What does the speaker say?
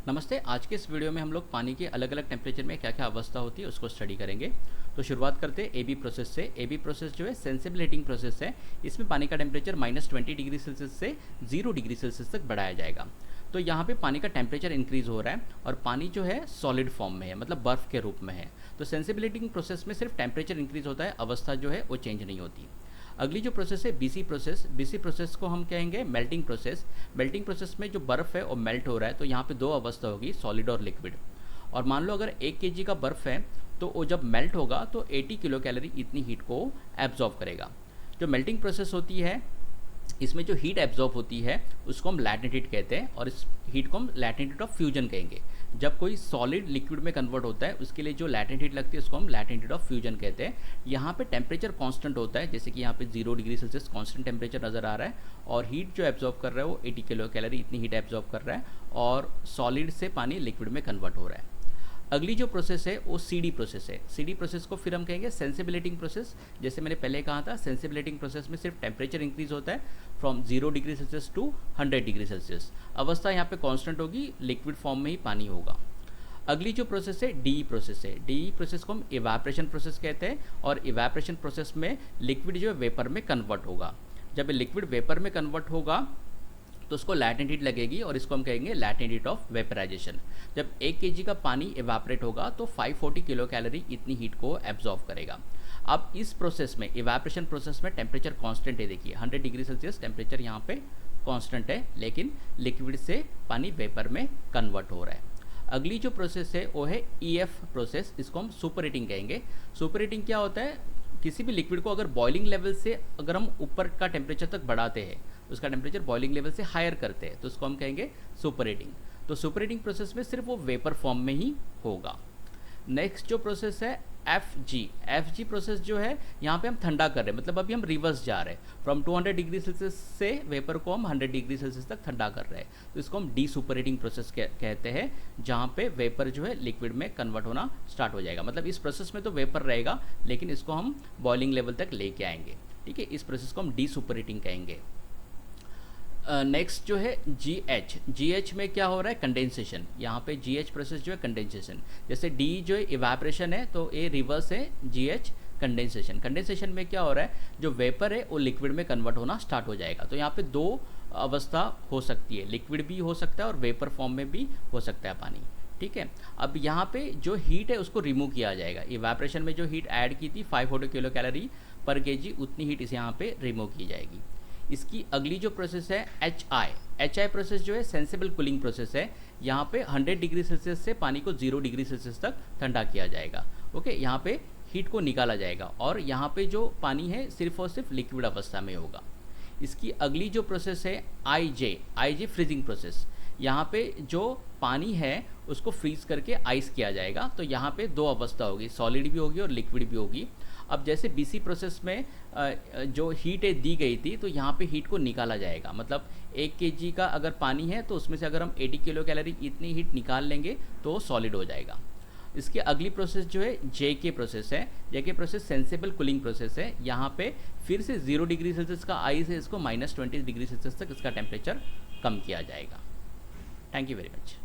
नमस्ते। आज के इस वीडियो में हम लोग पानी के अलग अलग टेम्परेचर में क्या क्या अवस्था होती है उसको स्टडी करेंगे। तो शुरुआत करते हैं एबी प्रोसेस से। एबी प्रोसेस जो है सेंसिबल हीटिंग प्रोसेस है। इसमें पानी का टेम्परेचर -20 डिग्री सेल्सियस से 0 डिग्री सेल्सियस तक बढ़ाया जाएगा। तो यहाँ पे पानी का टेम्परेचर इंक्रीज़ हो रहा है और पानी जो है सॉलिड फॉर्म में है, मतलब बर्फ़ के रूप में है। तो सेंसिबल हीटिंग प्रोसेस में सिर्फ टेम्परेचर इंक्रीज़ होता है, अवस्था जो है वो चेंज नहीं होती। अगली जो प्रोसेस है बीसी प्रोसेस। बीसी प्रोसेस को हम कहेंगे मेल्टिंग प्रोसेस। मेल्टिंग प्रोसेस में जो बर्फ़ है वो मेल्ट हो रहा है, तो यहाँ पे दो अवस्था होगी, सॉलिड और लिक्विड। और मान लो अगर 1 केजी का बर्फ़ है तो वो जब मेल्ट होगा तो 80 किलो कैलोरी इतनी हीट को एब्जॉर्ब करेगा। जो मेल्टिंग प्रोसेस होती है इसमें जो हीट एब्जॉर्ब होती है उसको हम लैटेंट हीट कहते हैं और इस हीट को हम लैटेंट हीट ऑफ फ्यूजन कहेंगे। जब कोई सॉलिड लिक्विड में कन्वर्ट होता है उसके लिए जो लैटेंट हीट लगती है उसको हम लैटेंट हीट ऑफ फ्यूजन कहते हैं। यहाँ पे टेम्परेचर कांस्टेंट होता है, जैसे कि यहाँ पे 0 डिग्री सेल्सियस कांस्टेंट टेम्परेचर नज़र आ रहा है और हीट जो एब्जॉर्ब कर रहा है वो 80 किलो कैलोरी इतनी हीट एब्जॉर्ब कर रहा है और सॉलिड से पानी लिक्विड में कन्वर्ट हो रहा है। अगली जो प्रोसेस है वो सीडी प्रोसेस है। सीडी प्रोसेस को फिर हम कहेंगे सेंसिबल हीटिंग प्रोसेस। जैसे मैंने पहले कहा था, सेंसिबल हीटिंग प्रोसेस में सिर्फ टेम्परेचर इंक्रीज होता है from 0 degree Celsius to 100 degree Celsius. अवस्था यहाँ पे कांस्टेंट होगी, लिक्विड फॉर्म में ही पानी होगा। अगली जो प्रोसेस है डीई प्रोसेस है। डीई प्रोसेस को हम इवेपोरेशन प्रोसेस कहते हैं और इवेपोरेशन प्रोसेस में लिक्विड जो है वेपर में कन्वर्ट होगा। जब लिक्विड वेपर में कन्वर्ट होगा तो उसको लैटेंट हीट लगेगी और इसको हम कहेंगे लैटेंट हीट ऑफ वेपराइजेशन। जब 1 केजी का पानी इवेपोरेट होगा तो 540 किलो कैलोरी इतनी हीट को एब्जॉर्व करेगा। अब इस प्रोसेस में, इवेपोरेशन प्रोसेस में टेम्परेचर कांस्टेंट है। देखिए 100 डिग्री सेल्सियस टेम्परेचर यहाँ पे कांस्टेंट है, लेकिन लिक्विड से पानी वेपर में कन्वर्ट हो रहा है। अगली जो प्रोसेस है वो है ईएफ प्रोसेस। इसको हम सुपर हीटिंग कहेंगे। सुपर हीटिंग क्या होता है, किसी भी लिक्विड को अगर बॉइलिंग लेवल से अगर हम ऊपर का टेम्परेचर तक बढ़ाते हैं, उसका टेम्परेचर बॉइलिंग लेवल से हायर करते हैं, तो उसको हम कहेंगे सुपर हीटिंग। तो सुपर हीटिंग प्रोसेस में सिर्फ वो वेपर फॉर्म में ही होगा। नेक्स्ट जो प्रोसेस है एफ जी प्रोसेस जो है, यहाँ पे हम ठंडा कर रहे हैं, मतलब अभी हम रिवर्स जा रहे हैं। फ्रॉम 200 डिग्री सेल्सियस से वेपर को हम 100 डिग्री सेल्सियस तक ठंडा कर रहे हैं, तो इसको हम डी सुपर हीटिंग प्रोसेस कहते हैं, जहाँ पे वेपर जो है लिक्विड में कन्वर्ट होना स्टार्ट हो जाएगा। मतलब इस प्रोसेस में तो वेपर रहेगा लेकिन इसको हम बॉइलिंग लेवल तक लेके आएंगे। ठीक है, इस प्रोसेस को हम डी सुपर हीटिंग कहेंगे। नेक्स्ट जो है जी एच में क्या हो रहा है, कंडेंसेशन। यहाँ पे जी एच प्रोसेस जो है कंडेंसेशन। जैसे डी जो है इवेपोरेशन है तो ए रिवर्स है जी एच कंडेंसेशन। कंडेंसेशन में क्या हो रहा है, जो वेपर है वो लिक्विड में कन्वर्ट होना स्टार्ट हो जाएगा। तो यहाँ पे दो अवस्था हो सकती है, लिक्विड भी हो सकता है और वेपर फॉर्म में भी हो सकता है पानी। ठीक है, अब यहाँ पे जो हीट है उसको रिमूव किया जाएगा। इवेपोरेशन में जो हीट ऐड की थी 540 किलो कैलोरी पर केजी, उतनी हीट इस यहाँ पे रिमूव की जाएगी। इसकी अगली जो प्रोसेस है एच आई प्रोसेस जो है सेंसिबल कूलिंग प्रोसेस है। यहाँ पे 100 डिग्री सेल्सियस से पानी को 0 डिग्री सेल्सियस तक ठंडा किया जाएगा। ओके, यहाँ पे हीट को निकाला जाएगा और यहाँ पे जो पानी है सिर्फ और सिर्फ लिक्विड अवस्था में होगा। इसकी अगली जो प्रोसेस है आई जे फ्रीजिंग प्रोसेस। यहाँ पे जो पानी है उसको फ्रीज करके आइस किया जाएगा। तो यहाँ पे दो अवस्था होगी, सॉलिड भी होगी और लिक्विड भी होगी। अब जैसे बीसी प्रोसेस में जो हीट दी गई थी तो यहाँ पे हीट को निकाला जाएगा। मतलब 1 केजी का अगर पानी है तो उसमें से अगर हम 80 किलो कैलोरी इतनी हीट निकाल लेंगे तो सॉलिड हो जाएगा। इसकी अगली प्रोसेस जो है जेके प्रोसेस है। जेके प्रोसेस सेंसिबल कूलिंग प्रोसेस है। यहाँ पे फिर से 0 डिग्री सेल्सियस का आइस है, इसको -20 डिग्री सेल्सियस तक इसका टेम्परेचर कम किया जाएगा। Thank you very much.